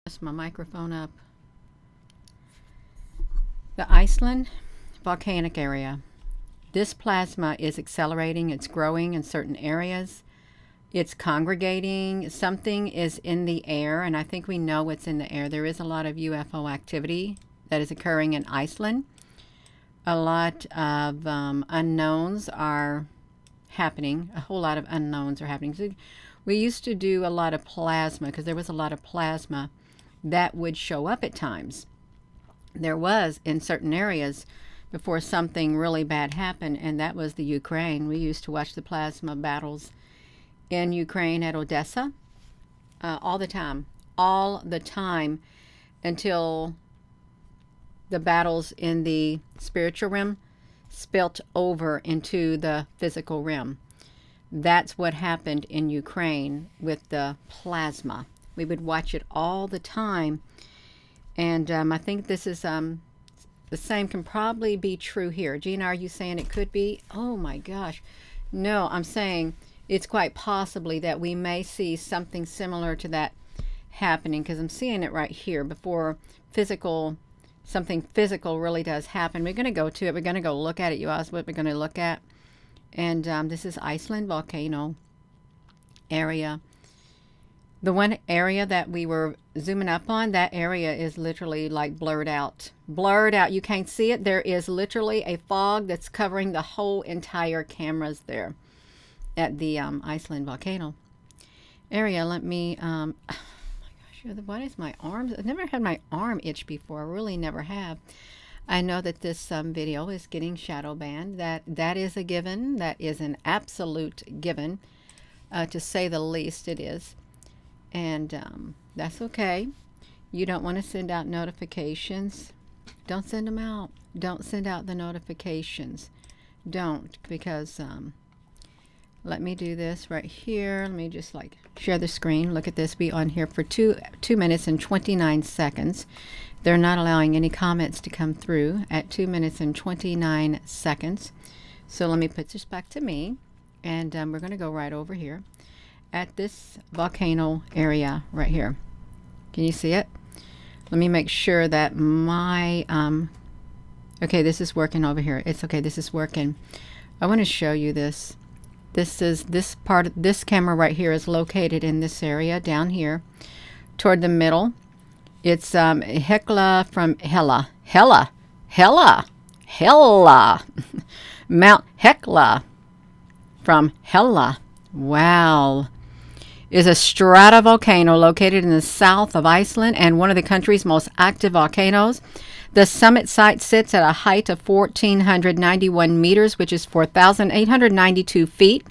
Just my microphone up. The Iceland volcanic area. This plasma is accelerating, it's growing in certain areas, it's congregating. Something is in the air, and I think we know what's in the air. There is a lot of UFO activity that is occurring in Iceland. A lot of unknowns are happening. A whole lot of unknowns are happening. So we used to do a lot of plasma because there was a lot of plasma that would show up at times. There was in certain areas before something really bad happened, and that was the Ukraine. We used to watch the plasma battles in Ukraine at Odessa all the time until the battles in the spiritual realm spilt over into the physical realm. That's what happened in Ukraine with the plasma. We would watch it all the time, and I think this is the same can probably be true here. Gina, are you saying it could be? Oh my gosh. No, I'm saying it's quite possibly that we may see something similar to that happening, because I'm seeing it right here before something physical really does happen. We're going to go to it. We're going to go look at it. You asked what we're going to look at. And this is Iceland volcano area. The one area that we were zooming up on, that area is literally like blurred out. Blurred out. You can't see it. There is literally a fog that's covering the whole entire cameras there at the Iceland volcano area. Let me, oh my gosh, what is my arms? I've never had my arm itch before. I really never have. I know that this video is getting shadow banned. That is a given. That is an absolute given, to say the least. It is. And that's okay. You don't want to send out notifications. Don't send them out. Don't send out the notifications. Don't, because let me do this right here. Let me just like share the screen. Look at this. Be on here for 2 minutes and 29 seconds. They're not allowing any comments to come through at 2 minutes and 29 seconds. So let me put this back to me, and we're going to go right over here at this volcano area right here. Can you see it? Let me make sure that my okay, this is working over here. It's okay, this is working. I want to show you this. This camera right here is located in this area down here toward the middle. It's Hekla from Hela Mount Hekla from Hela. Wow. Is a stratovolcano located in the south of Iceland and one of the country's most active volcanoes. The summit site sits at a height of 1,491 meters, which is 4,892 feet.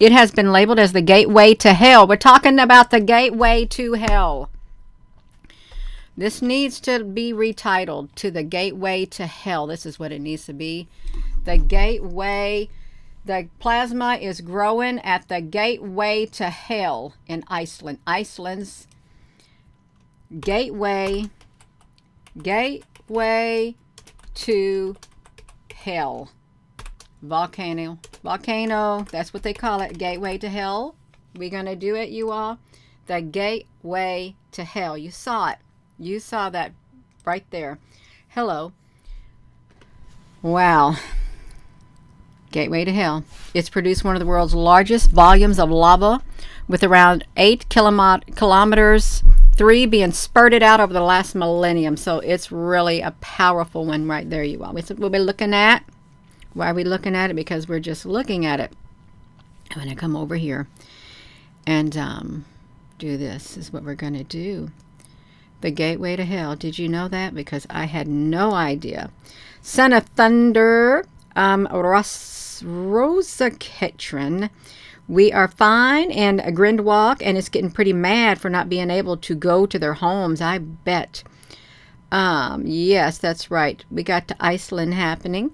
It has been labeled as the gateway to hell. We're talking about the gateway to hell. This needs to be retitled to the gateway to hell. This is what it needs to be. The gateway. The plasma is growing at the gateway to hell in Iceland. Iceland's gateway to hell. Volcano. That's what they call it. Gateway to hell. We're going to do it, you all. The gateway to hell. You saw it. You saw that right there. Hello. Wow. Gateway to hell. It's produced one of the world's largest volumes of lava, with around 8 kilometers, 3 being spurted out over the last millennium. So it's really a powerful one right there, you all. That's what we're looking at. Why are we looking at it? Because we're just looking at it. I'm going to come over here and do this. This is what we're going to do. The gateway to hell. Did you know that? Because I had no idea. Son of Thunder, Rosa Ketron. We are fine, and a Grindwalk, and it's getting pretty mad for not being able to go to their homes, I bet. Yes, that's right. We got to Iceland happening.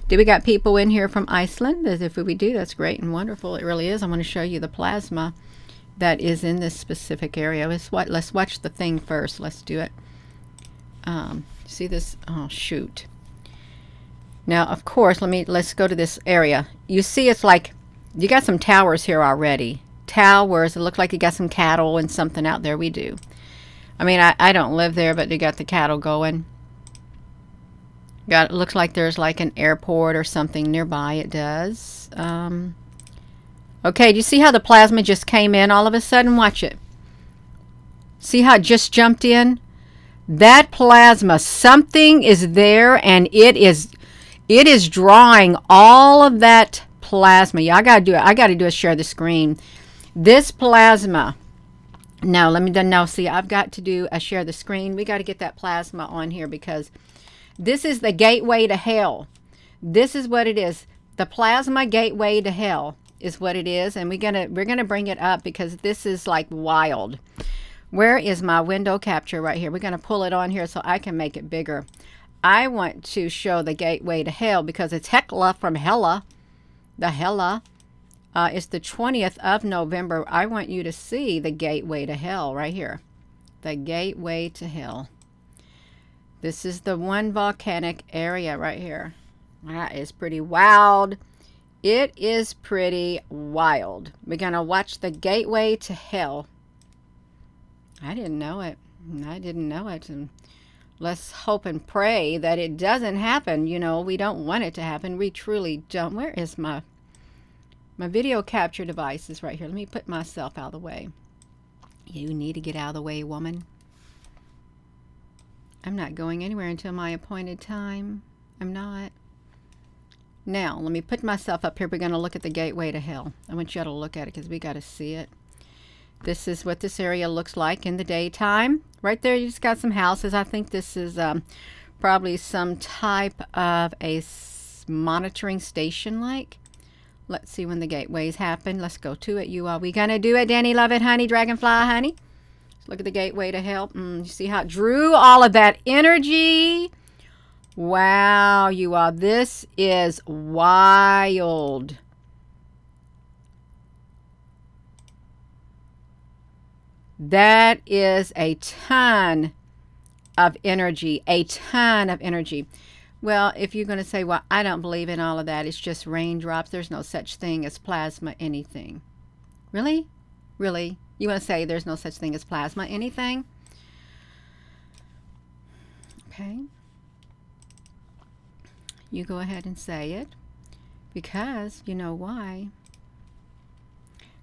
Do we got people in here from Iceland? As if we do, that's great and wonderful. It really is. I'm going to show you the plasma that is in this specific area. Let's watch the thing first. Let's do it. See this? Oh, shoot. Now, of course, let's go to this area. You see, it's like you got some towers here already. Towers. It looks like you got some cattle and something out there. We do. I mean, I don't live there, but they got the cattle going. Got, it looks like there's like an airport or something nearby. It does. Okay, do you see how the plasma just came in all of a sudden? Watch it. See how it just jumped in? That plasma, something is there, and it is drawing all of that plasma. Yeah, I gotta do a share the screen. This plasma. Now let me done now. See, I've got to do a share the screen. We got to get that plasma on here because this is the gateway to hell. This is what it is. The plasma gateway to hell is what it is, and we're gonna bring it up because this is like wild. Where is my window capture right here? We're going to pull it on here so I can make it bigger. I want to show the gateway to hell because it's Hecla from Hella. The Hella. It's the 20th of November. I want you to see the gateway to hell right here. The gateway to hell. This is the one volcanic area right here. That is pretty wild. It is pretty wild. We're going to watch the gateway to hell. I didn't know it. I didn't know it. And let's hope and pray that it doesn't happen. You know, we don't want it to happen. We truly don't. Where is my video capture device is right here. Let me put myself out of the way. You need to get out of the way, woman. I'm not going anywhere until my appointed time. I'm not. Now, let me put myself up here. We're going to look at the gateway to hell. I want you all to look at it because we got to see it. This is what this area looks like in the daytime. Right there, you just got some houses. I think this is probably some type of a monitoring station like. Let's see when the gateways happen. Let's go to it, you all. We gonna do it, Danny? Love it, honey. Dragonfly, honey. Let's look at the gateway to hell. You see how it drew all of that energy? Wow, you all. This is wild. That is a ton of energy, a ton of energy. Well, if you're going to say, well, I don't believe in all of that, it's just raindrops, there's no such thing as plasma anything. Really? Really? You want to say there's no such thing as plasma anything? Okay. You go ahead and say it, because you know why.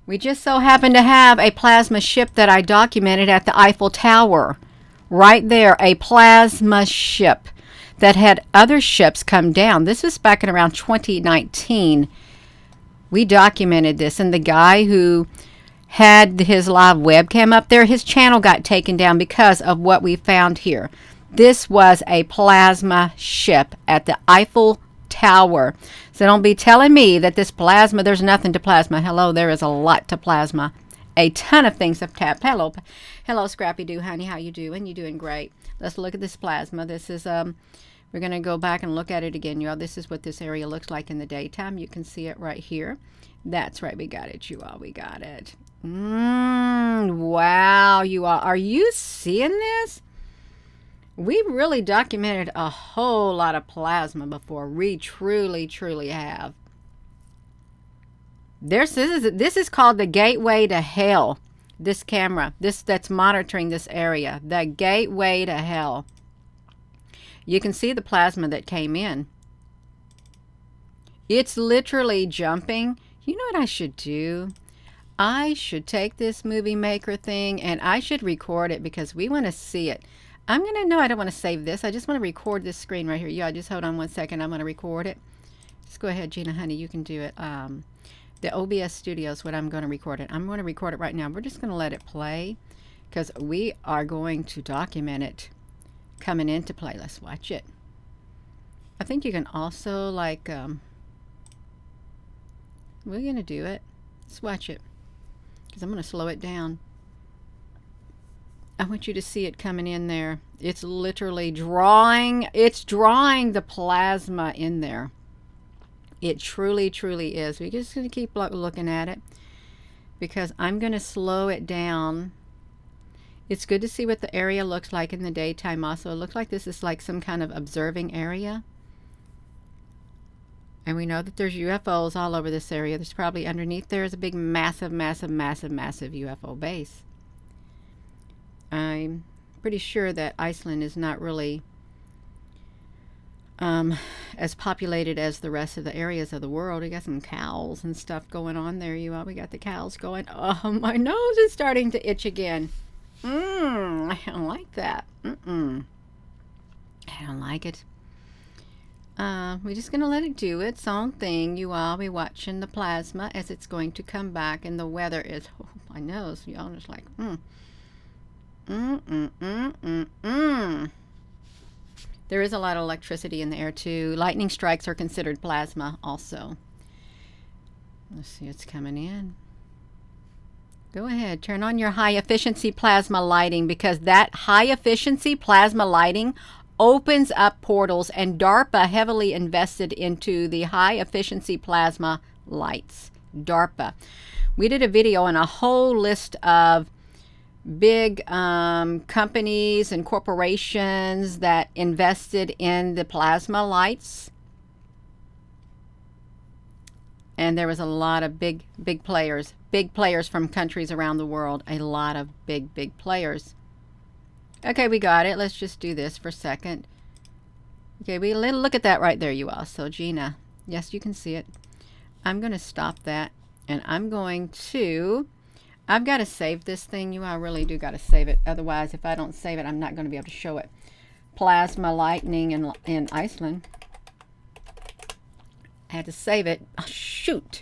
We just so happen to have a plasma ship that I documented at the Eiffel Tower. Right there, a plasma ship that had other ships come down. This was back in around 2019. We documented this, and the guy who had his live webcam up there, his channel got taken down because of what we found here. This was a plasma ship at the Eiffel Tower. So don't be telling me that this plasma, there's nothing to plasma. Hello, there is a lot to plasma. A ton of things have tapped. Hello, Scrappy Doo, honey. How you doing? You doing great. Let's look at this plasma. This is, we're going to go back and look at it again, y'all. This is what this area looks like in the daytime. You can see it right here. That's right. We got it, you all. We got it. Wow, you all. Are you seeing this? We've really documented a whole lot of plasma before. We truly, truly have. This is called the gateway to hell. This camera, that's monitoring this area. The gateway to hell. You can see the plasma that came in. It's literally jumping. You know what I should do? I should take this movie maker thing and I should record it because we want to see it. I'm going to know I don't want to save this. I just want to record this screen right here. Yeah, just hold on one second. I'm going to record it. Just go ahead, Gina, honey. You can do it. The OBS Studio is what I'm going to record it. I'm going to record it right now. We're just going to let it play because we are going to document it coming into play. Let's watch it. I think you can also, like, we're going to do it. Let's watch it because I'm going to slow it down. I want you to see it coming in there. It's literally drawing. It's drawing the plasma in there. It truly, truly is. We're just going to keep looking at it because I'm going to slow it down. It's good to see what the area looks like in the daytime also. It looks like this is like some kind of observing area. And we know that there's UFOs all over this area. There's probably underneath there is a big, massive, massive, massive, massive UFO base. pretty sure that Iceland is not really as populated as the rest of the areas of the world. We got some cows and stuff going on there, you all. We got the cows going. Oh, my nose is starting to itch again. I don't like that. I don't like it. We're just going to let it do its own thing, you all. Be watching the plasma as it's going to come back, and the weather is, oh, my nose, y'all just like, There is a lot of electricity in the air too. Lightning strikes are considered plasma also. Let's see, it's coming in. Go ahead, turn on your high efficiency plasma lighting, because that high efficiency plasma lighting opens up portals, and DARPA heavily invested into the high efficiency plasma lights. DARPA. We did a video on a whole list of big companies and corporations that invested in the plasma lights, and there was a lot of big players from countries around the world. A lot of big players. Okay, we got it. Let's just do this for a second. Okay, we look at that right there, you all. So Gina, yes, you can see it. I'm going to stop that, and I'm going to, I've got to save this thing, you all. I really do got to save it. Otherwise, if I don't save it, I'm not going to be able to show it. Plasma lightning in Iceland. I had to save it. Oh, shoot.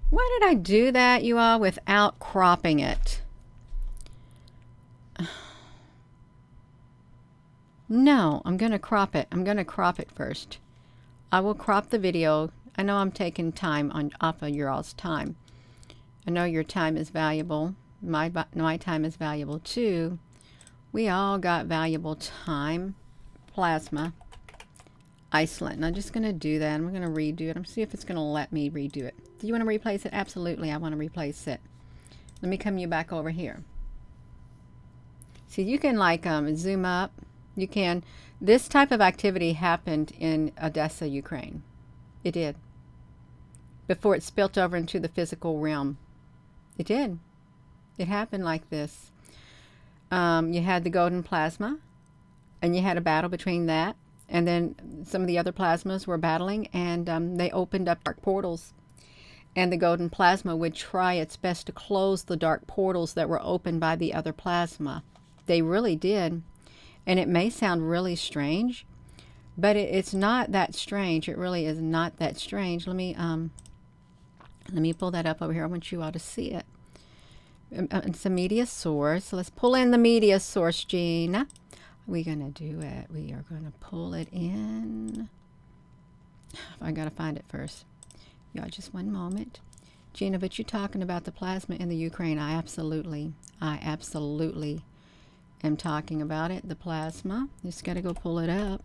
Why did I do that, you all, without cropping it? No, I'm going to crop it. I'm going to crop it first. I will crop the video. I know I'm taking time off of your all's time. I know your time is valuable. My time is valuable too. We all got valuable time. Plasma. Iceland. I'm just going to do that. I'm going to redo it. I'm see if it's going to let me redo it. Do you want to replace it? Absolutely, I want to replace it. Let me come you back over here. See, you can like zoom up. You can. This type of activity happened in Odessa, Ukraine. It did. Before it spilt over into the physical realm. It did. It happened like this. You had the golden plasma, and you had a battle between that, and then some of the other plasmas were battling, and they opened up dark portals. And the golden plasma would try its best to close the dark portals that were opened by the other plasma. They really did. And it may sound really strange, but it's not that strange. It really is not that strange. Let me pull that up over here. I want you all to see it. It's a media source. Let's pull in the media source, Gina. We're going to do it. We are going to pull it in. I got to find it first. Y'all, just one moment. Gina, but you're talking about the plasma in the Ukraine. I absolutely am talking about it. The plasma. Just got to go pull it up.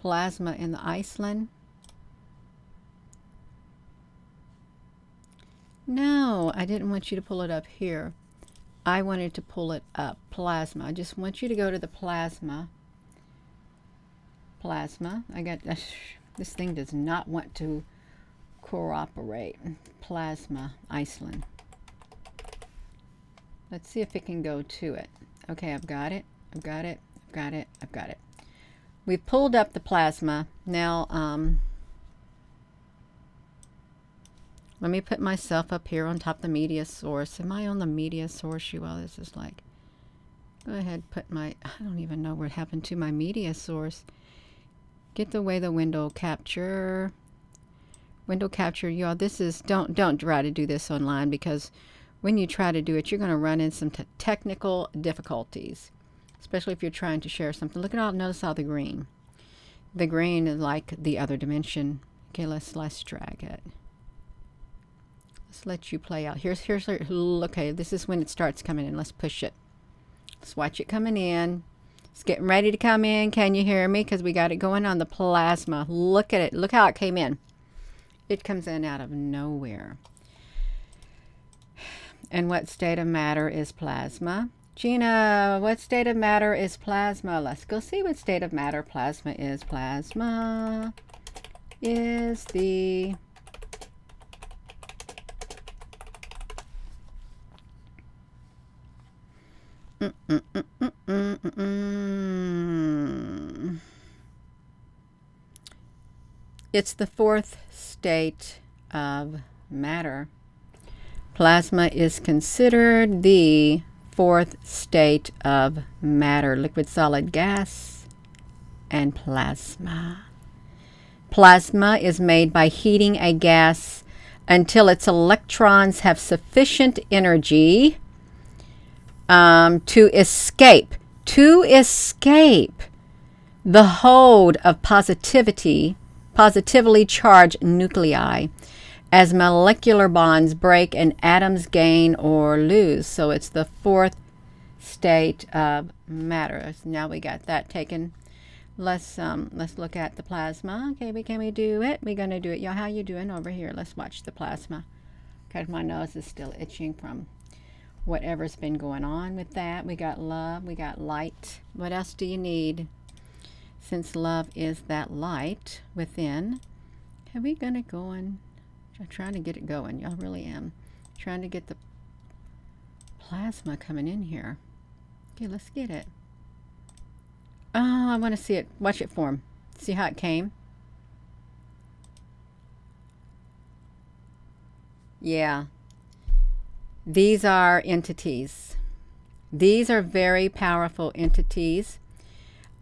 Plasma in the Iceland. No, I didn't want you to pull it up here. I wanted to pull it up. Plasma. I just want you to go to the plasma. Plasma. I got this thing does not want to cooperate. Plasma, Iceland. Let's see if it can go to it. Okay, I've got it. I've got it. I've got it. I've got it. We've pulled up the plasma. Now, let me put myself up here on top of the media source. Am I on the media source, you all? This is like, go ahead, put my, I don't even know what happened to my media source. Get the way the window capture. Window capture, you all. This is, don't try to do this online, because when you try to do it, you're going to run into some technical difficulties, especially if you're trying to share something. Look at all, notice all the green. The green is like the other dimension. Okay, let's drag it. Let's let you play out. Here's okay, this is when it starts coming in. Let's push it. Let's watch it coming in. It's getting ready to come in. Can you hear me? Because we got it going on the plasma. Look at it. Look how it came in. It comes in out of nowhere. And what state of matter is plasma? Gina, what state of matter is plasma? Let's go see what state of matter plasma is. Plasma is the It's the fourth state of matter. Plasma is considered the fourth state of matter: liquid, solid, gas, and plasma. Plasma is made by heating a gas until its electrons have sufficient energy to escape the hold of positively charged nuclei as molecular bonds break and atoms gain or lose. So it's the fourth state of matter. So now we got that taken. Let's look at the plasma. Okay, can we do it? We're gonna do it. Y'all, how you doing over here? Let's watch the plasma. Because my nose is still itching from whatever's been going on with that. We got love, we got light. What else do you need? Since love is that light within. Are we gonna go in? I'm trying to get it going. Y'all, really am trying to get the plasma coming in here. Okay, let's get it. Oh, I want to see it. Watch it form. See how it came? Yeah. These are entities. These are very powerful entities.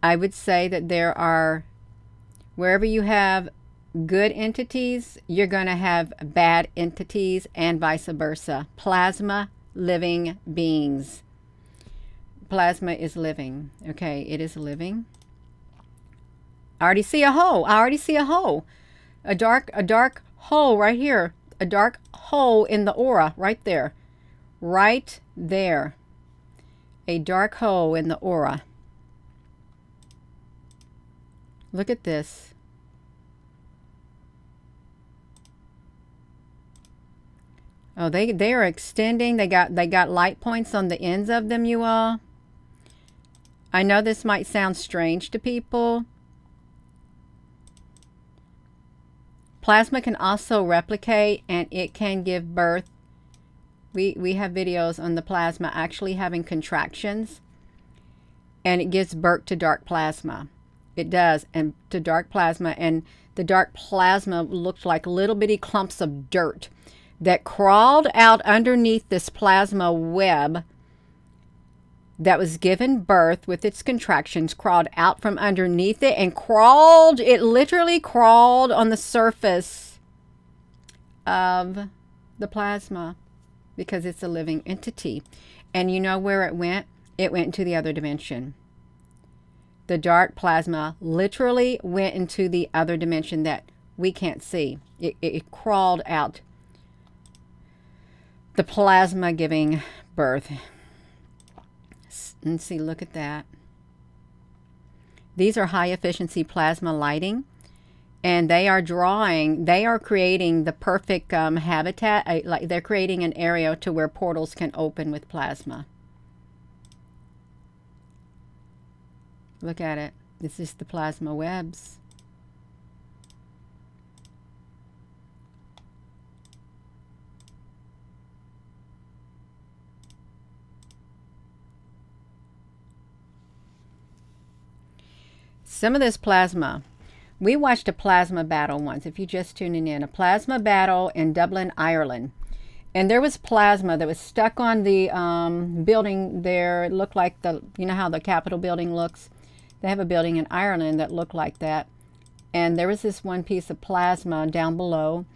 I would say that there are, wherever you have good entities, you're going to have bad entities, and vice versa. Plasma, living beings. Plasma is living. Okay, it is living. I already see a hole. A dark hole right here. A dark hole in the aura right there. Right there. A dark hole in the aura. Look at this. Oh, they are extending. They got light points on the ends of them, you all. I know this might sound strange to people. Plasma can also replicate, and it can give birth. We have videos on the plasma actually having contractions, and it gives birth to dark plasma. It does, and to dark plasma, and the dark plasma looks like little bitty clumps of dirt that crawled out underneath this plasma web that was given birth with its contractions, crawled out from underneath it and crawled. It literally crawled on the surface of the plasma because it's a living entity. And you know where it went? It went into the other dimension. The dark plasma literally went into the other dimension that we can't see. It crawled out. The plasma giving birth. And see, look at that. These are high efficiency plasma lighting, and they are creating the perfect habitat. Like they're creating an area to where portals can open with plasma. Look at it. This is the plasma webs. Some of this plasma, we watched a plasma battle once, if you're just tuning in, a plasma battle in Dublin, Ireland. And there was plasma that was stuck on the building there. It looked like you know how the Capitol building looks? They have a building in Ireland that looked like that. And there was this one piece of plasma down below.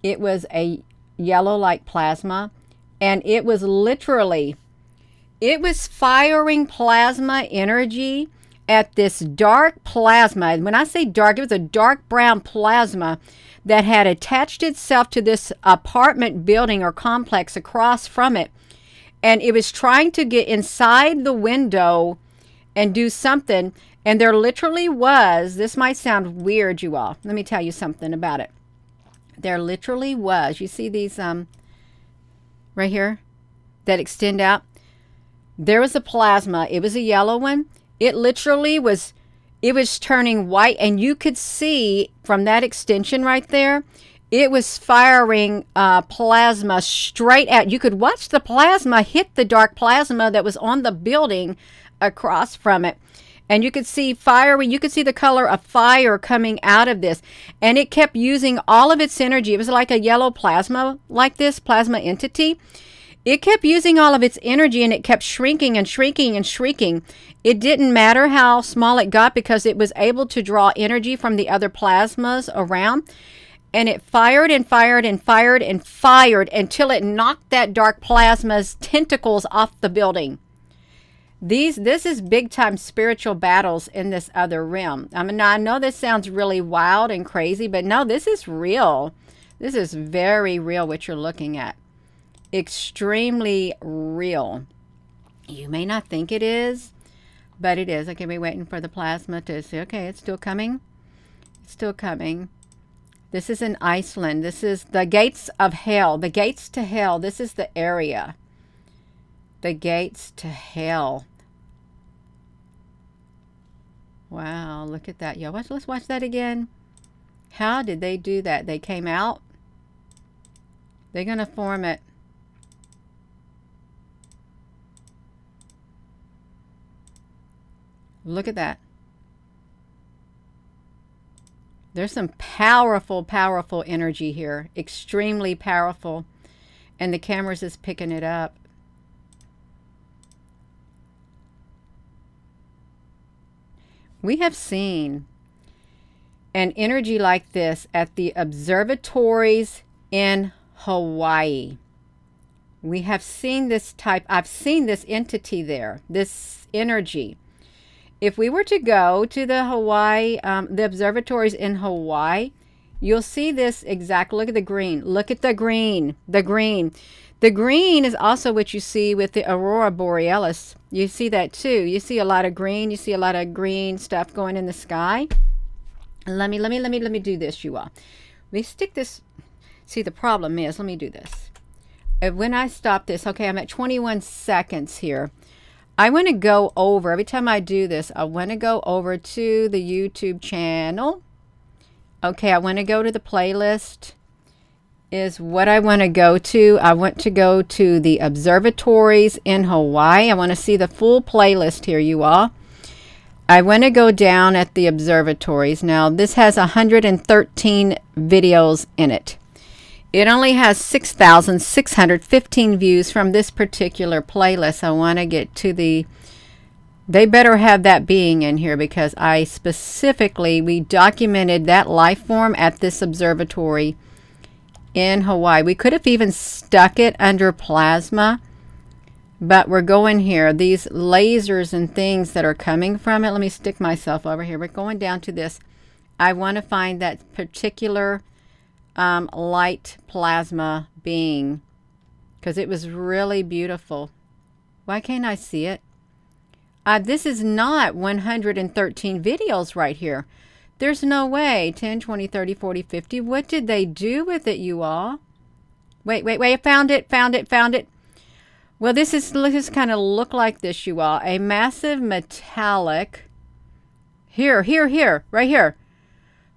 It was a yellow like plasma. And it was firing plasma energy at this dark plasma. When I say dark, it was a dark brown plasma that had attached itself to this apartment building or complex across from it. And it was trying to get inside the window and do something. And there literally was, this might sound weird, you all. Let me tell you something about it. There literally was, you see these right here that extend out? There was a plasma. It was a yellow one. It literally was turning white, and you could see from that extension right there, It was firing plasma straight at. You could watch the plasma hit the dark plasma that was on the building across from it. And you could see fiery, you could see the color of fire coming out of this. And it kept using all of its energy. It was like a yellow plasma, like this plasma entity. It kept using all of its energy, and it kept shrinking and shrinking and shrinking. It didn't matter how small it got because it was able to draw energy from the other plasmas around. And it fired and fired and fired and fired until it knocked that dark plasma's tentacles off the building. This is big time spiritual battles in this other realm. I mean, I know this sounds really wild and crazy, but no, this is real. This is very real what you're looking at. Extremely real. You may not think it is, but it is. Okay, we're waiting for the plasma to see. Okay, it's still coming. It's still coming. This is in Iceland. This is the gates of hell. The gates to hell. This is the area. The gates to hell. Wow, look at that. Yeah, let's watch that again. How did they do that? They came out. They're going to form it. Look at that. There's some powerful, powerful energy here. Extremely powerful. And the camera's just picking it up. We have seen an energy like this at the observatories in Hawaii. We have seen this type. I've seen this entity there, this energy. If we were to go to the Hawaii, the observatories in Hawaii, you'll see this exact. Look at the green. Look at the green. The green. The green is also what you see with the aurora borealis. You see that too. You see a lot of green. You see a lot of green stuff going in the sky. Let me do this, you all. Let me stick this. See, the problem is, let me do this. When I stop this, okay, I'm at 21 seconds here. I want to go over, every time I do this, I want to go over to the YouTube channel. Okay, I want to go to the playlist is what I want to go to. I want to go to the observatories in Hawaii. I want to see the full playlist here, you all. I want to go down at the observatories. Now, this has 113 videos in it. It only has 6,615 views from this particular playlist. I want to get to the... They better have that being in here because I specifically, we documented that life form at this observatory in Hawaii. We could have even stuck it under plasma, but we're going here. These lasers and things that are coming from it. Let me stick myself over here. We're going down to this. I want to find that particular light plasma being because it was really beautiful. Why can't I see it? This is not 113 videos right here. There's no way. 10, 20, 30, 40, 50. What did they do with it, you all? Wait. Found it. Well, this kind of look like this, you all. A massive metallic. Here. Right here.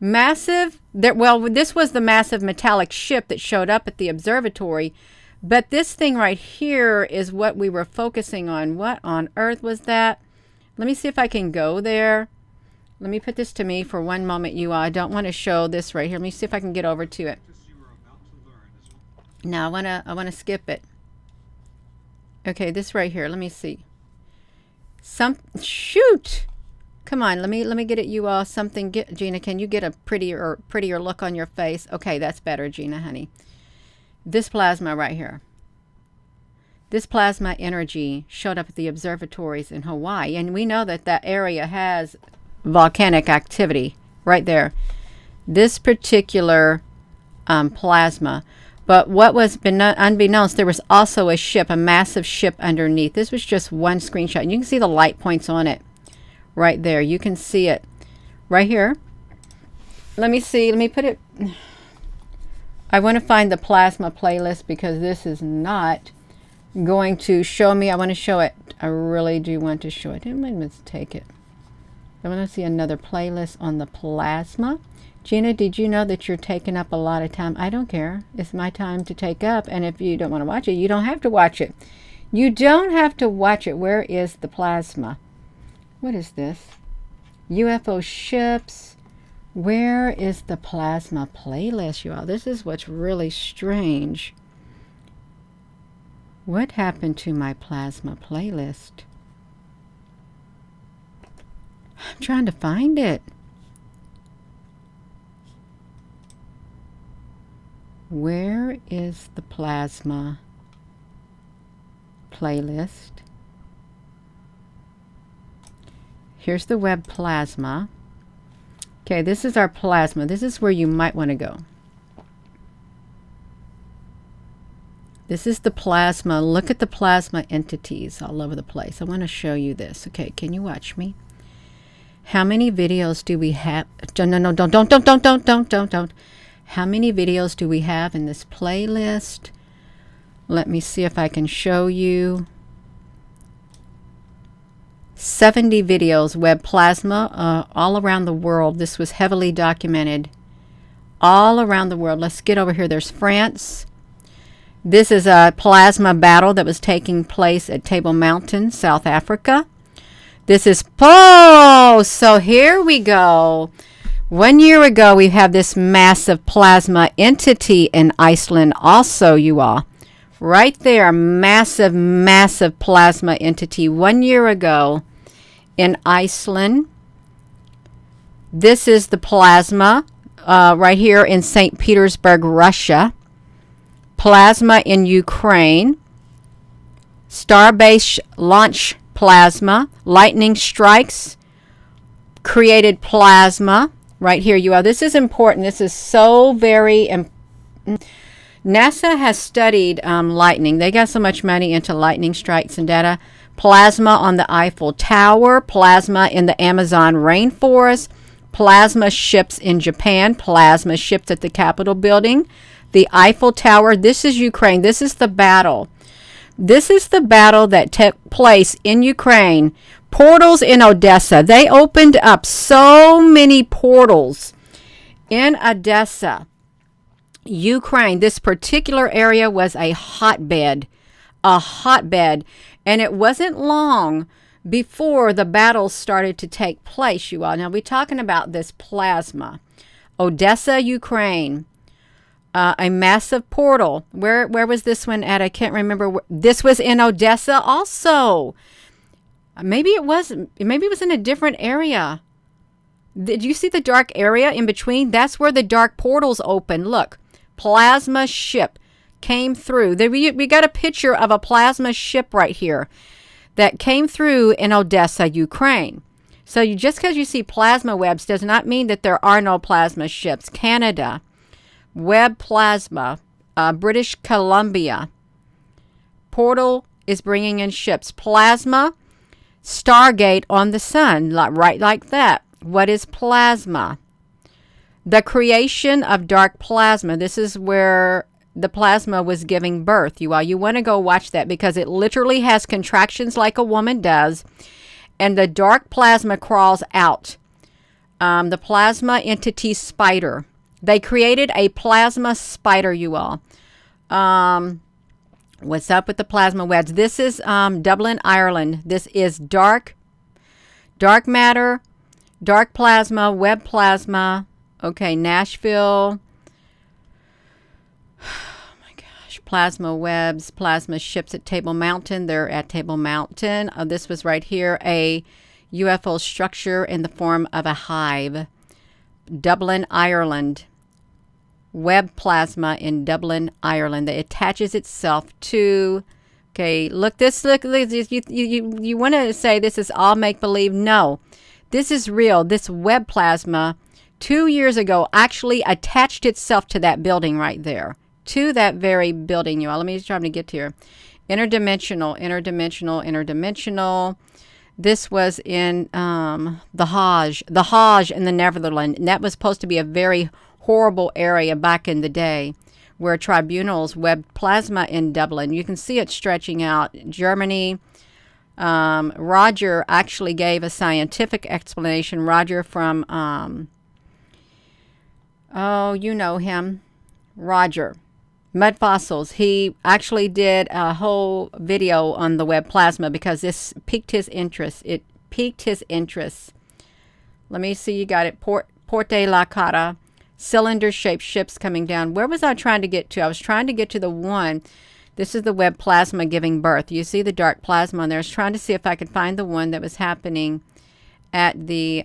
Massive. Well, this was the massive metallic ship that showed up at the observatory. But this thing right here is what we were focusing on. What on earth was that? Let me see if I can go there. Let me put this to me for one moment, you all. I don't want to show this right here. Let me see if I can get over to it. Now I want to skip it. Okay, this right here. Let me see. Shoot. Come on, let me get at you all. Something. Gina, can you get a prettier look on your face? Okay, that's better, Gina, honey. This plasma right here. This plasma energy showed up at the observatories in Hawaii, and we know that that area has volcanic activity right there. This particular plasma. But what was unbeknownst, there was also a ship, a massive ship underneath. This was just one screenshot. And you can see the light points on it right there. You can see it right here. Let me see. Let me put it. I want to find the plasma playlist because this is not going to show me. I want to show it. I really do want to show it. Let's take it. I want to see another playlist on the plasma. Gina, did you know that you're taking up a lot of time? I don't care. It's my time to take up. And if you don't want to watch it, you don't have to watch it. You don't have to watch it. Where is the plasma? What is this? UFO ships. Where is the plasma playlist, you all? This is what's really strange. What happened to my plasma playlist? I'm trying to find it. Where is the plasma playlist? Here's the web plasma. Okay, this is our plasma. This is where you might want to go. This is the plasma. Look at the plasma entities all over the place. I want to show you this. Okay, can you watch me? How many videos do we have? No, don't. How many videos do we have in this playlist? Let me see if I can show you. 70 videos, web plasma, all around the world. This was heavily documented all around the world. Let's get over here. There's France. This is a plasma battle that was taking place at Table Mountain, South Africa. This is so here we go. 1 year ago, we have this massive plasma entity in Iceland also, you all. Right there, massive, massive plasma entity 1 year ago in Iceland. This is the plasma right here in St. Petersburg, Russia. Plasma in Ukraine. Starbase launch plasma. Lightning strikes created plasma. Right here, you are. This is important. This is so very important. NASA has studied lightning. They got so much money into lightning strikes and data. Plasma on the Eiffel Tower. Plasma in the Amazon rainforest. Plasma ships in Japan. Plasma ships at the Capitol building. The Eiffel Tower. This is Ukraine. This is the battle. This is the battle that took place in Ukraine. Portals in Odessa. They opened up so many portals in Odessa, Ukraine. This particular area was a hotbed, and it wasn't long before the battles started to take place, you all. Now, we're talking about this plasma. Odessa, Ukraine, a massive portal. Where was this one at? I can't remember. This was in Odessa also. Maybe it was in a different area. Did you see the dark area in between? That's where the dark portals open. Look, plasma ship came through. We got a picture of a plasma ship right here that came through in Odessa, Ukraine. So just because you see plasma webs does not mean that there are no plasma ships. Canada, web plasma, British Columbia. Portal is bringing in ships. Plasma. Stargate on the sun, right like that. What is plasma? The creation of dark plasma. This is where the plasma was giving birth. You want to go watch that because it literally has contractions like a woman does, and the dark plasma crawls out. The plasma entity spider. They created a plasma spider, you all. What's up with the plasma webs? This is Dublin, Ireland. This is dark matter, dark plasma, web plasma. Okay, Nashville. Oh my gosh. Plasma webs, plasma ships at Table Mountain. They're at Table Mountain. This was right here, a UFO structure in the form of a hive. Dublin, Ireland. Web plasma in Dublin, Ireland that attaches itself to, okay, look, you want to say this is all make-believe. No, this is real. This web plasma 2 years ago actually attached itself to that building right there, to that very building, you all. Let me just try to get here. Interdimensional. This was in the Hague in the Netherlands, and that was supposed to be a very horrible area back in the day where tribunals webbed plasma in Dublin. You can see it stretching out. Germany. Roger actually gave a scientific explanation. Roger from Oh, you know him. Roger. Mud fossils. He actually did a whole video on the web plasma because this piqued his interest. It piqued his interest. Let me see. You got it. Porte la Cara. Cylinder-shaped ships coming down. Where was I trying to get to? I was trying to get to the one. This is the web plasma giving birth. You see the dark plasma on there. I was trying to see if I could find the one that was happening at the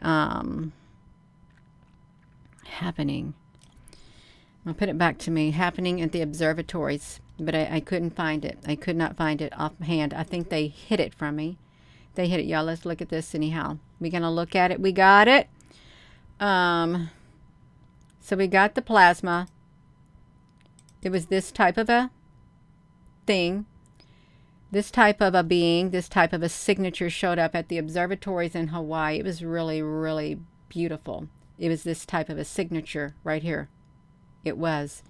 happening. I'll put it back to me. Happening at the observatories. But I couldn't find it. I could not find it offhand. I think they hid it from me. They hid it. Y'all, let's look at this anyhow. We're going to look at it. We got it. So we got the plasma. It was this type of a thing. This type of a being, this type of a signature showed up at the observatories in Hawaii. It was really, really beautiful. It was this type of a signature right here. It was.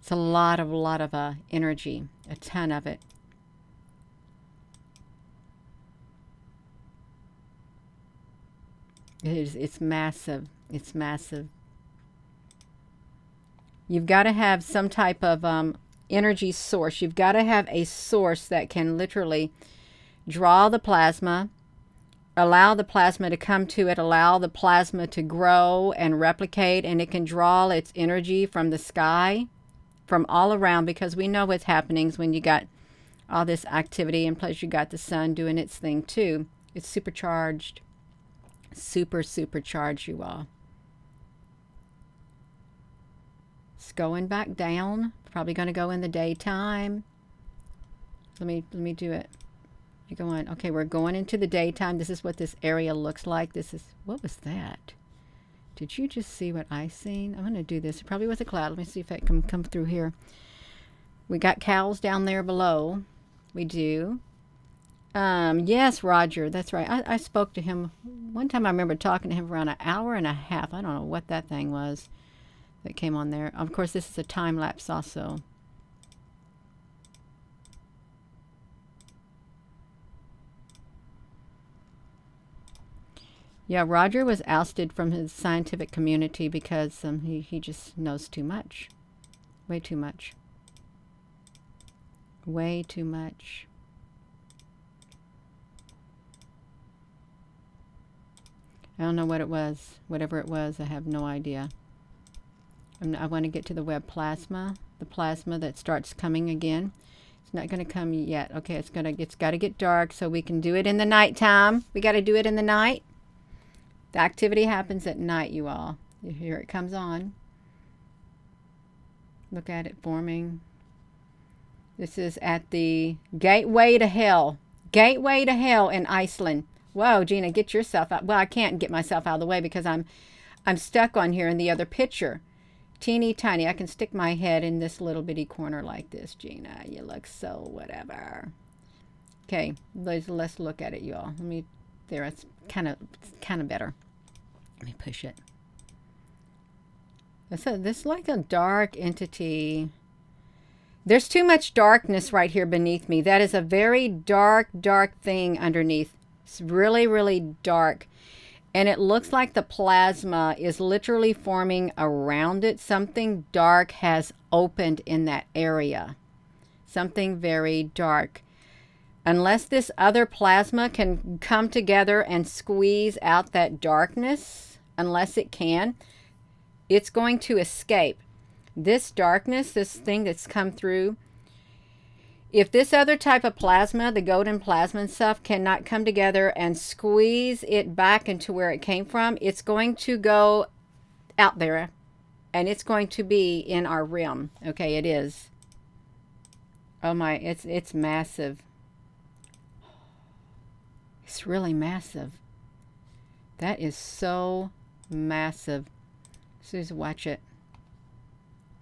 It's a lot of energy, a ton of it. It's massive. It's massive. You've got to have some type of energy source. You've got to have a source that can literally draw the plasma, allow the plasma to come to it, allow the plasma to grow and replicate, and it can draw its energy from the sky, from all around, because we know what's happening when you got all this activity, and plus you got the sun doing its thing too. It's supercharged. Supercharged, you all. It's going back down. Probably going to go in the daytime. Let me do it. You go on. Okay, we're going into the daytime. This is what this area looks like. This is, what was that? Did you just see what I seen? I'm going to do this. It probably was a cloud. Let me see if it can come through here. We got cows down there below. We do. Yes, Roger. That's right. I spoke to him one time. I remember talking to him for around an hour and a half. I don't know what that thing was that came on there. Of course, this is a time lapse also. Yeah, Roger was ousted from his scientific community because he just knows too much. Way too much. Way too much. I don't know what it was. Whatever it was, I have no idea. I want to get to the web plasma. The plasma that starts coming again. It's not going to come yet. Okay, it's got to get dark so we can do it in the nighttime. We got to do it in the night. The activity happens at night, you all. Here it comes on. Look at it forming. This is at the gateway to hell. Gateway to hell in Iceland. Whoa, Gina, get yourself out. Well, I can't get myself out of the way because I'm stuck on here in the other picture. Teeny tiny. I can stick my head in this little bitty corner like this, Gina. You look so whatever. Okay, let's look at it, y'all. Let me, there, it's kind of better. Let me push it. This is like a dark entity. There's too much darkness right here beneath me. That is a very dark thing underneath. It's really, really dark. And it looks like the plasma is literally forming around it. Something dark has opened in that area. Something very dark. Unless this other plasma can come together and squeeze out that darkness, unless it can, it's going to escape. This darkness, this thing that's come through, if this other type of plasma, the golden plasma and stuff, cannot come together and squeeze it back into where it came from, it's going to go out there and it's going to be in our realm. Okay, it is. Oh my, it's massive. It's really massive. That is so massive. Susan, watch it.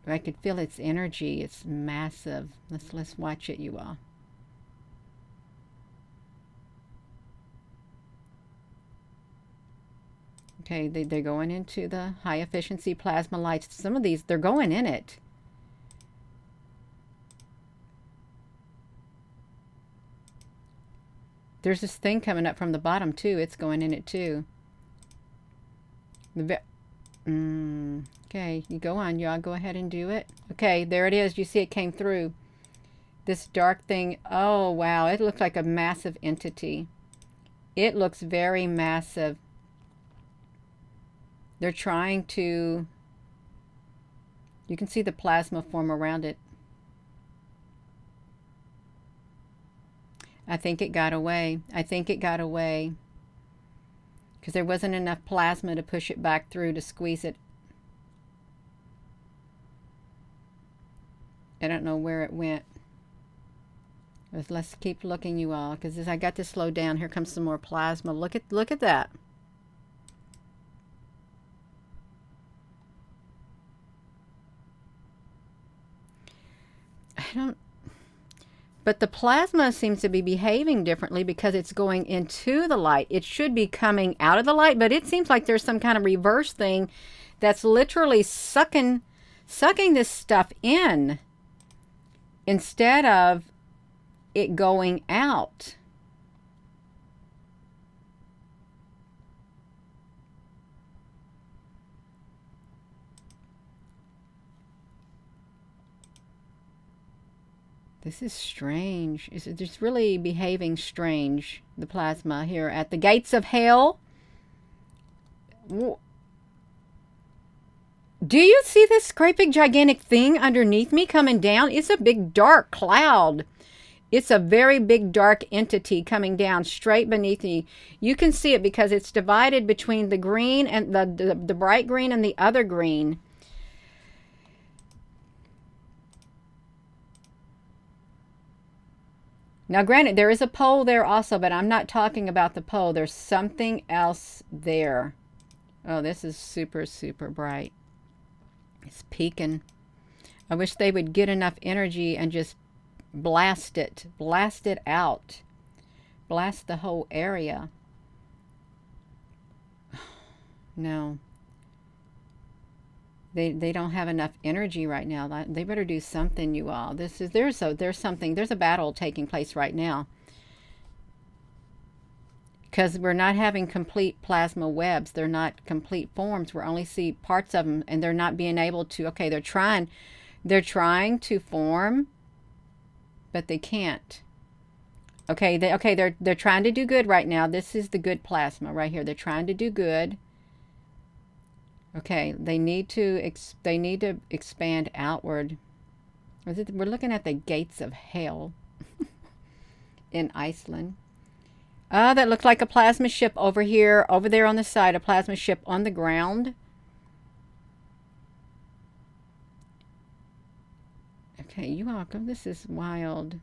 I could feel its energy. It's massive. Let's watch it, you all. Okay, they're going into the high efficiency plasma lights. Some of these, they're going in it. There's this thing coming up from the bottom too. It's going in it too. Okay, you go on, y'all. Go ahead and do it. Okay, there it is. You see it came through. This dark thing. Oh, wow. It looks like a massive entity. It looks very massive. They're trying to... You can see the plasma form around it. I think it got away. I think it got away. Because there wasn't enough plasma to push it back through to squeeze it. I don't know where it went. Let's keep looking, you all, because as I got to slow down, here comes some more plasma. Look at that. But the plasma seems to be behaving differently because it's going into the light. It should be coming out of the light, but it seems like there's some kind of reverse thing that's literally sucking this stuff in instead of it going out. This is strange. It's just really behaving strange, the plasma here at the gates of hell. Do you see this great big gigantic thing underneath me coming down? It's a big dark cloud. It's a very big dark entity coming down straight beneath me. You can see it because it's divided between the green and the bright green and the other green. Now, granted, there is a pole there also, but I'm not talking about the pole. There's something else there. Oh, this is super, super bright. It's peaking. I wish they would get enough energy and just blast it out, blast the whole area. No, they don't have enough energy right now. They better do something, you all. There's a battle taking place right now because we're not having complete plasma webs. They're not complete forms. We're only see parts of them, and they're not being able to. Okay, they're trying to form, but they can't. Okay, they're trying to do good right now. This is the good plasma right here. They're trying to do good. Okay, they need to expand outward. We're looking at the gates of hell in Iceland. Oh, that looks like a plasma ship over here, over there on the side, a plasma ship on the ground. Okay, you all come. This is wild.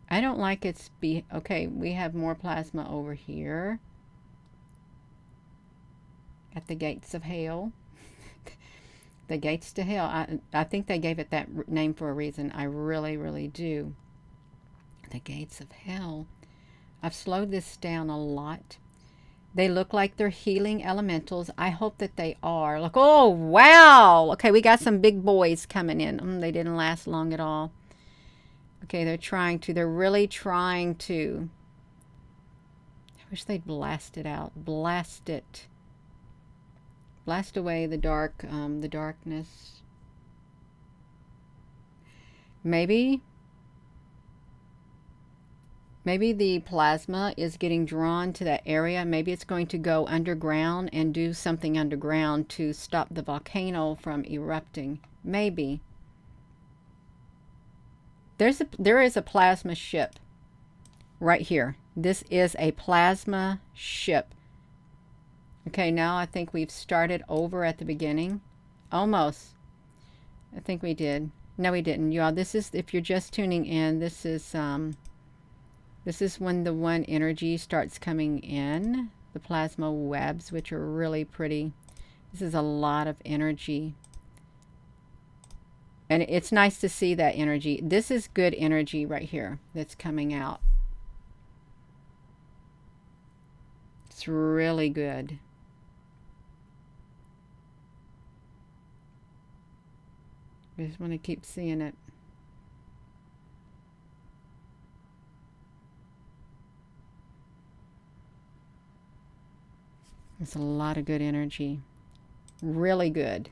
I don't like okay, we have more plasma over here at the gates of hell. The gates to hell. I think they gave it that name for a reason. I really, really do. The gates of hell. I've slowed this down a lot. They look like they're healing elementals. I hope that they are. Look, oh, wow. Okay, we got some big boys coming in. They didn't last long at all. Okay, they're really trying to. I wish they'd blast it out. Blast it. Blast away the darkness. Maybe the plasma is getting drawn to that area. Maybe it's going to go underground and do something underground to stop the volcano from erupting. Maybe. There is a plasma ship right here. This is a plasma ship. Okay, now I think we've started over at the beginning. Almost. I think we did. No, we didn't. Y'all, this is, if you're just tuning in, this is when the one energy starts coming in. The plasma webs, which are really pretty. This is a lot of energy. And it's nice to see that energy. This is good energy right here that's coming out. It's really good. I just want to keep seeing it. It's a lot of good energy. Really good.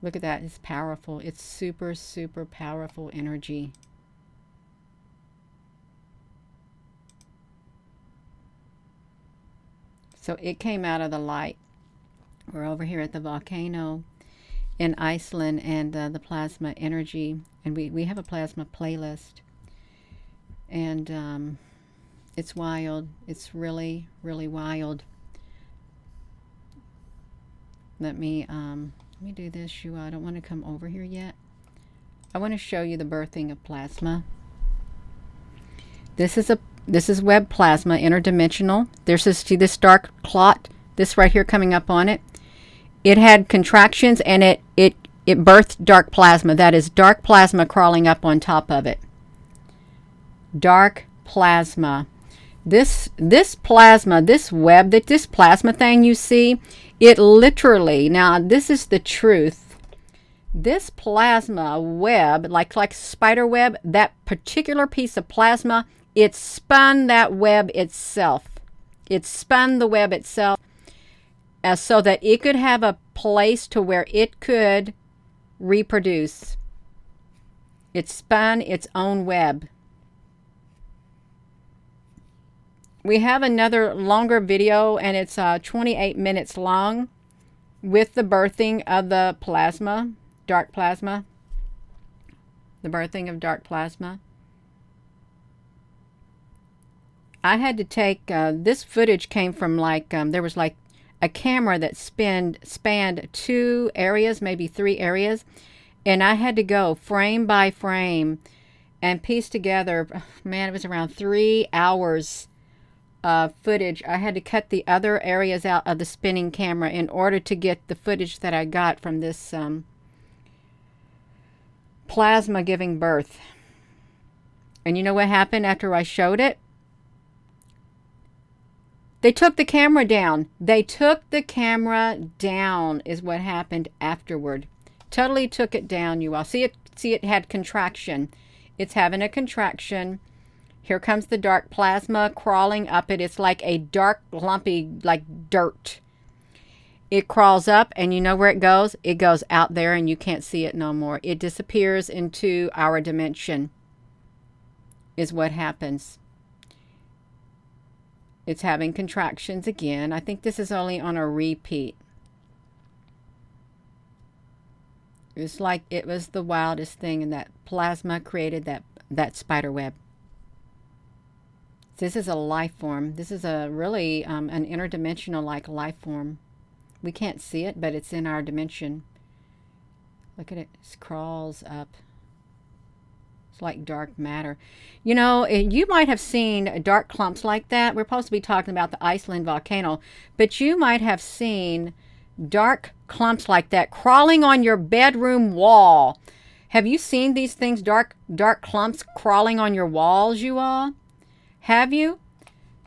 Look at that. It's powerful. It's super, super powerful energy. So it came out of the light. We're over here at the volcano in Iceland, and the plasma energy. And we have a plasma playlist. And it's wild. It's really, really wild. Let me do this, you. I don't want to come over here yet. I want to show you the birthing of plasma. This is web plasma, interdimensional. There's this dark clot, this right here coming up on it. It had contractions, and it birthed dark plasma. That is dark plasma crawling up on top of it. Dark plasma. This plasma, this web, this plasma thing you see, it literally, now this is the truth. This plasma web, like spider web, that particular piece of plasma, it spun that web itself. It spun the web itself so that it could have a place to where it could reproduce. It spun its own web. We have another longer video, and it's 28 minutes long, with the birthing of the plasma, dark plasma. The birthing of dark plasma. I had to take, this footage came from there was like a camera that spanned 2 areas, maybe 3 areas. And I had to go frame by frame and piece together, man, it was around 3 hours footage. I had to cut the other areas out of the spinning camera in order to get the footage that I got from this plasma giving birth. And you know what happened after I showed it? They took the camera down. They took the camera down is what happened afterward. Totally took it down, you all. See it had contraction. It's having a contraction. Here comes the dark plasma crawling up it. It's like a dark, lumpy, like dirt. It crawls up, and you know where it goes? It goes out there, and you can't see it no more. It disappears into our dimension, is what happens. It's having contractions again. I think this is only on a repeat. It's like it was the wildest thing, and that plasma created that spider web. This is a life form. This is a really an interdimensional like life form. We can't see it, but it's in our dimension. Look at it. It crawls up. It's like dark matter. You know, you might have seen dark clumps like that. We're supposed to be talking about the Iceland volcano, but you might have seen dark clumps like that crawling on your bedroom wall. Have you seen these things, dark clumps crawling on your walls, you all? Have you?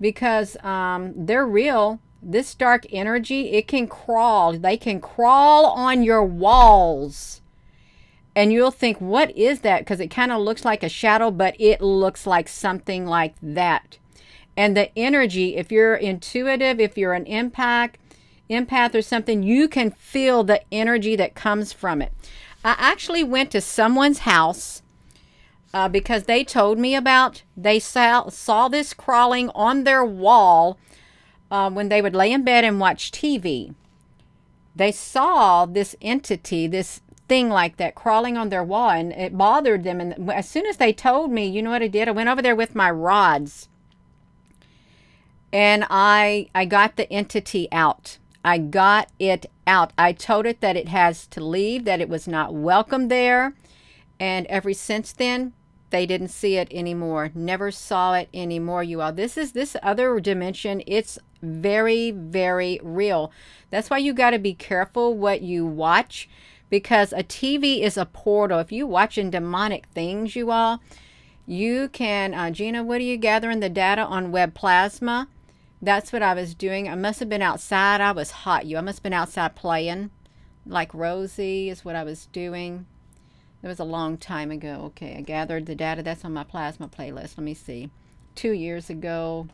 Because they're real. This dark energy, it can crawl. They can crawl on your walls. And you'll think, what is that? Because it kind of looks like a shadow, but it looks like something like that. And the energy, if you're intuitive, if you're an empath or something, you can feel the energy that comes from it. I actually went to someone's house because they told me they saw this crawling on their wall when they would lay in bed and watch TV. They saw this entity, this thing like that crawling on their wall, and it bothered them. And as soon as they told me, you know what I did? I went over there with my rods, and I got the entity out. I got it out. I told it that it has to leave, that it was not welcome there. And ever since then, they didn't see it anymore. Never saw it anymore, you all. This other dimension. It's very, very real. That's why you got to be careful what you watch, because a TV is a portal. If you watching demonic things, you all, you can, Gina, what are you gathering the data on web plasma? That's what I was doing. I must have been outside. I was hot, I must have been outside playing. Like Rosie is what I was doing. It was a long time ago. Okay, I gathered the data. That's on my plasma playlist. Let me see. 2 years ago.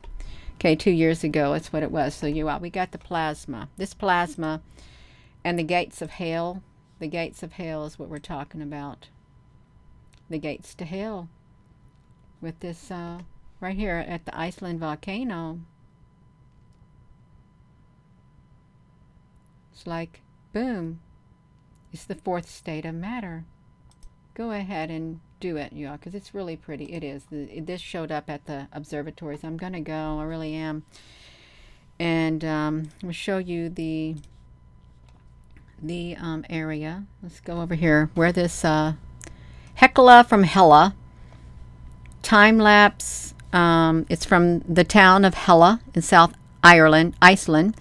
Okay, 2 years ago, that's what it was. So we got the plasma. This plasma and the gates of hell. The gates of hell is what we're talking about. The gates to hell. With this right here at the Iceland volcano. It's like, boom. It's the fourth state of matter. Go ahead and do it, y'all, because it's really pretty. It is. This showed up at the observatories. I'm going to go. I really am. And we'll show you the area. Let's go over here where this Hekla from Hela time lapse. It's from the town of Hela in South Iceland.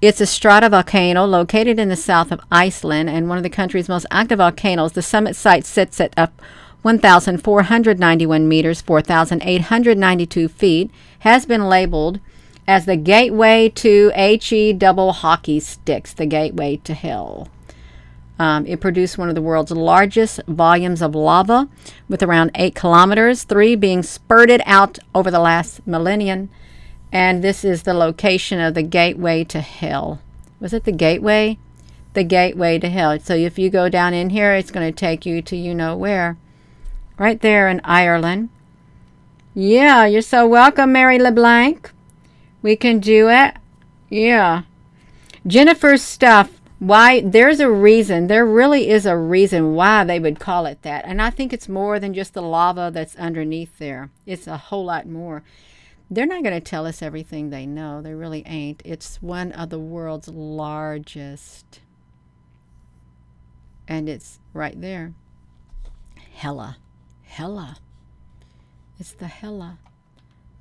It's a stratovolcano located in the south of Iceland and one of the country's most active volcanoes. The summit site sits at up 1,491 meters, 4,892 feet, has been labeled as the gateway to HE double hockey sticks, the gateway to hell. It produced one of the world's largest volumes of lava with around 8 kilometers, 3 being spurted out over the last millennium. And this is the location of the gateway to hell. Was it the gateway? The gateway to hell. So if you go down in here, it's going to take you to you know where. Right there in Ireland. Yeah, you're so welcome, Mary LeBlanc. We can do it. Yeah. Jennifer's stuff. Why? There's a reason. There really is a reason why they would call it that. And I think it's more than just the lava that's underneath there. It's a whole lot more. They're not going to tell us everything they know. They really ain't. It's one of the world's largest. And it's right there. Hela. Hela. It's the Hela.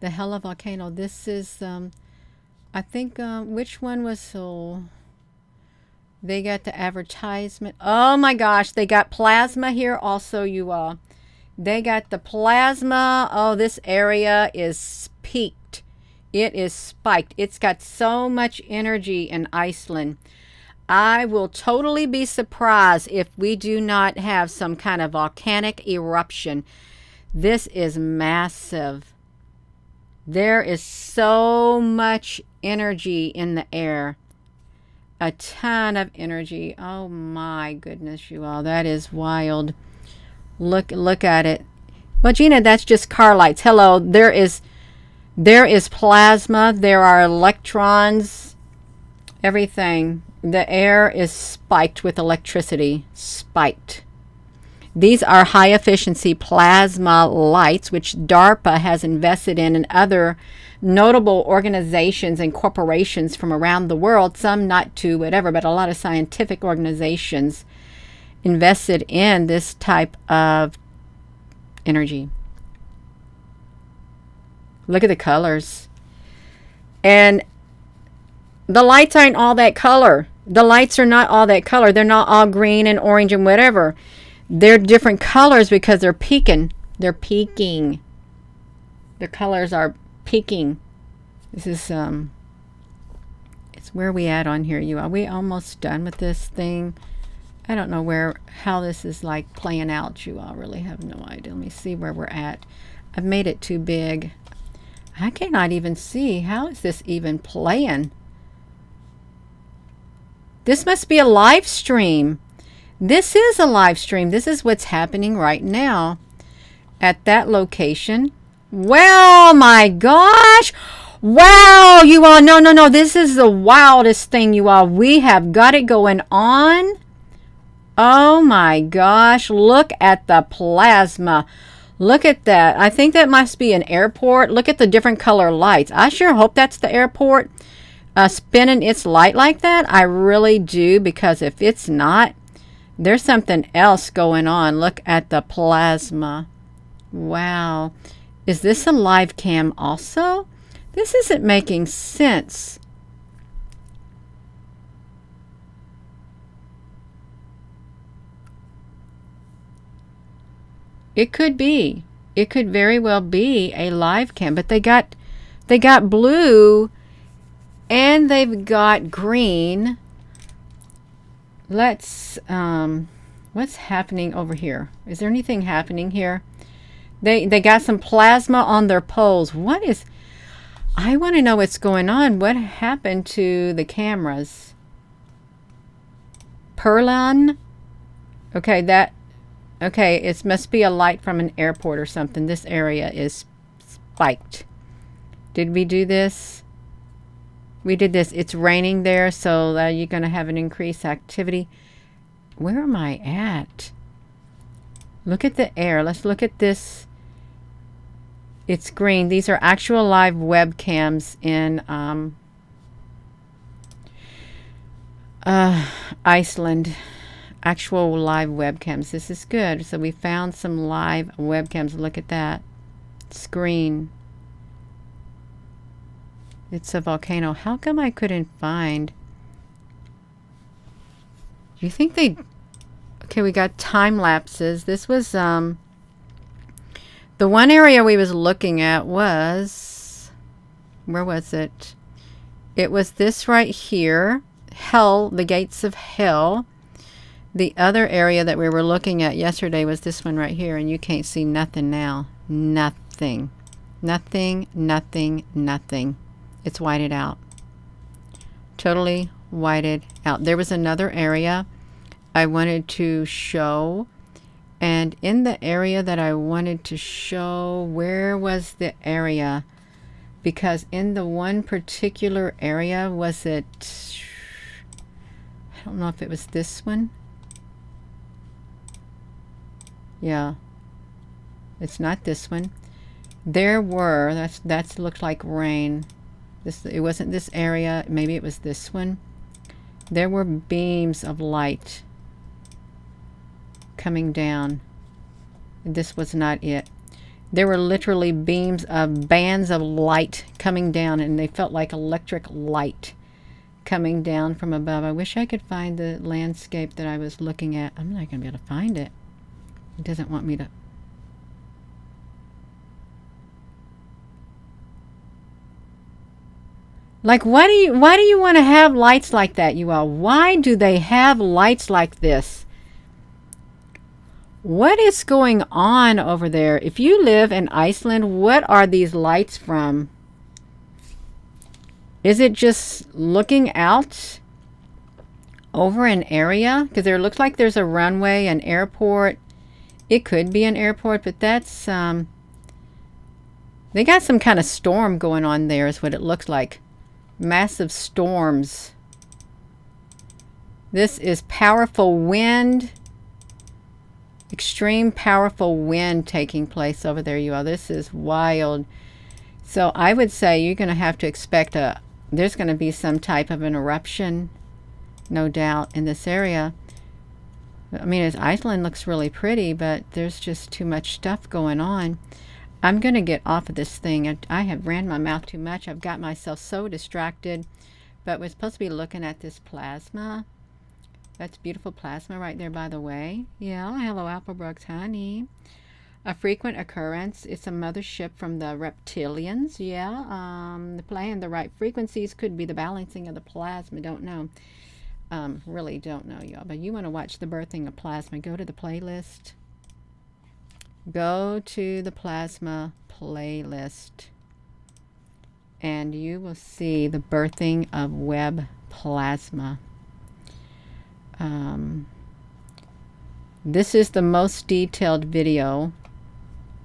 The Hela volcano. This is, I think, which one was so... They got the advertisement. Oh my gosh, they got plasma here also, you all. They got the plasma. Oh, this area is peaked. It is spiked. It's got so much energy in Iceland. I will totally be surprised if we do not have some kind of volcanic eruption. This is massive. There is so much energy in the air. A ton of energy. Oh my goodness, you all. That is wild. Look at it. Well, Gina, that's just car lights. Hello, there is plasma. There are electrons. Everything. The air is spiked with electricity. Spiked. These are high efficiency plasma lights, which DARPA has invested in, and other notable organizations and corporations from around the world. Some not to whatever, but a lot of scientific organizations invested in this type of energy. Look at the colors. And the lights aren't all that color. The lights are not all that color. They're not all green and orange and whatever. They're different colors because they're peaking. They're peaking. The colors are peaking. This is it's where we at on here, you are. We almost done with this thing. I don't know how this is like playing out, you all. Really have no idea. Let me see where we're at. I've made it too big. I cannot even see. How is this even playing? This must be a live stream. This is a live stream. This is what's happening right now at that location. Well, my gosh. Wow, you all. No. This is the wildest thing, you all. We have got it going on. Oh my gosh, look at the plasma. Look at that. I think that must be an airport. Look at the different color lights. I sure hope that's the airport spinning its light like that. I really do, because if it's not, there's something else going on. Look at the plasma. Wow. Is this a live cam also? This isn't making sense. It could be. It could very well be a live cam, but they got blue and they've got green. Let's what's happening over here? Is there anything happening here? They got some plasma on their poles. What is... I want to know what's going on. What happened to the cameras? Perlan? Okay, that... Okay, it must be a light from an airport or something. This area is spiked. Did we do this? We did this. It's raining there, so you're going to have an increased activity. Where am I at? Look at the air. Let's look at this. It's green. These are actual live webcams in Iceland. Actual live webcams. This is good. So we found some live webcams. Look at that. It's green. It's a volcano. How come I couldn't find... Do you think they... Okay, we got time lapses. This was the one area we was looking at was... Where was it? It was this right here. Hell, the gates of hell. The other area that we were looking at yesterday was this one right here, and you can't see nothing now. Nothing. Nothing, nothing, nothing. It's whited out. Totally whited out. There was another area I wanted to show, and in the area that I wanted to show, where was the area? Because in the one particular area, was it... I don't know if it was this one. Yeah. It's not this one. There were... That's looked like rain. It wasn't this area. Maybe it was this one. There were beams of light coming down. This was not it. There were literally bands of light coming down, and they felt like electric light coming down from above. I wish I could find the landscape that I was looking at. I'm not going to be able to find it. It doesn't want me to. Like, why do you want to have lights like that, you all? Why do they have lights like this? What is going on over there? If you live in Iceland, what are these lights from? Is it just looking out over an area? Because there looks like there's a runway, an airport. It could be an airport, but that's... they got some kind of storm going on there is what it looks like. Massive storms. This is powerful wind. Extreme powerful wind taking place over there, you all. This is wild. So I would say you're going to have to expect there's going to be some type of an eruption, no doubt, in this area. I mean, Iceland looks really pretty, but there's just too much stuff going on. I'm going to get off of this thing. I have ran my mouth too much. I've got myself so distracted. But we're supposed to be looking at this plasma. That's beautiful plasma right there, by the way. Yeah, hello, Applebrooks, honey. A frequent occurrence. It's a mothership from the reptilians. Yeah, playing the right frequencies could be the balancing of the plasma. Don't know. Really don't know, y'all. But you want to watch the birthing of plasma. Go to the playlist. Go to the plasma playlist and you will see the birthing of web plasma. This is the most detailed video.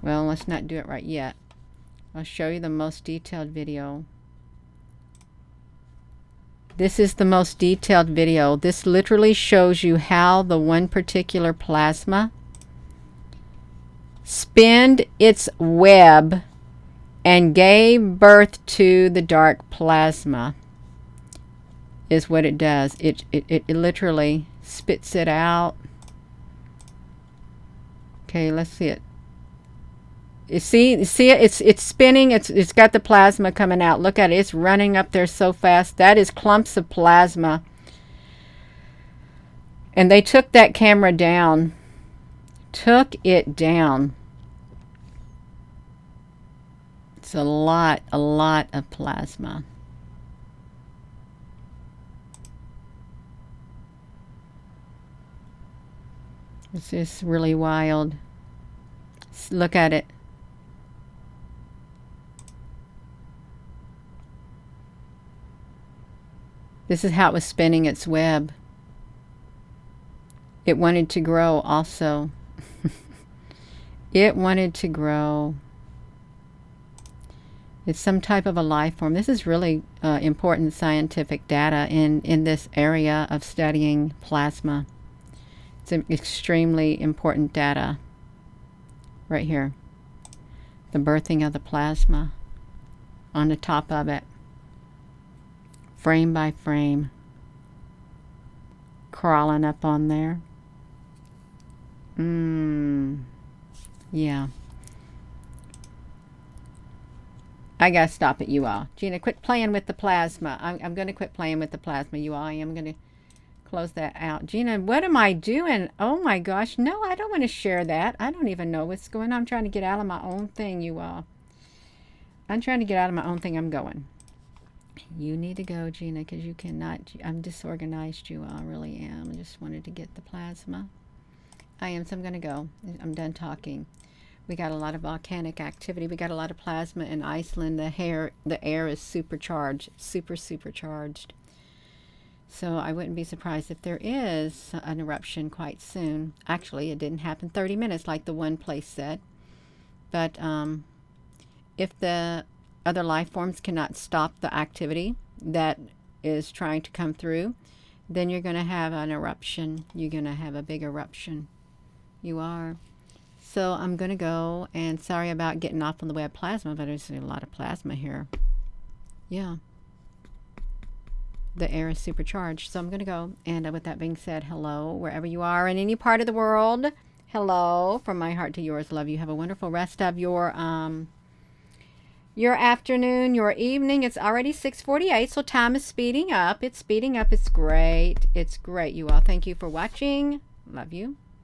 Well, let's not do it right yet. I'll show you the most detailed video. This is the most detailed video. This literally shows you how the one particular plasma spinned its web and gave birth to the dark plasma is what it does. It literally spits it out. Okay, let's see it. You see it? It's spinning. It's got the plasma coming out. Look at it. It's running up there so fast. That is clumps of plasma. And they took that camera down. Took it down. It's a lot of plasma. It's just really wild. Look at it. This is how it was spinning its web. It wanted to grow also. It wanted to grow. It's some type of a life form. This is really important scientific data in this area of studying plasma. It's extremely important data right here. The birthing of the plasma on the top of it. Frame by frame. Crawling up on there. Yeah. I gotta stop it, you all. Gina, quit playing with the plasma. I'm gonna quit playing with the plasma, you all. I am gonna close that out. Gina, what am I doing? Oh my gosh. No, I don't want to share that. I don't even know what's going on. I'm trying to get out of my own thing, you all. I'm trying to get out of my own thing. I'm going. You need to go, Gina, because you cannot. I'm disorganized, you all. I really am. I just wanted to get the plasma. I am, so I'm going to go. I'm done talking. We got a lot of volcanic activity. We got a lot of plasma in Iceland. The air is supercharged, supercharged. So I wouldn't be surprised if there is an eruption quite soon. Actually, it didn't happen 30 minutes like the one place said. But if the other life forms cannot stop the activity that is trying to come through, then you're going to have an eruption. You're going to have a big eruption. You are. So I'm going to go, and sorry about getting off on the web plasma, but there's a lot of plasma here. Yeah. The air is supercharged. So I'm going to go. And with that being said, hello, wherever you are in any part of the world. Hello, from my heart to yours. Love you. Have a wonderful rest of your afternoon, your evening. It's already 6:48, so time is speeding up. It's speeding up. It's great. It's great, you all. Thank you for watching. Love you.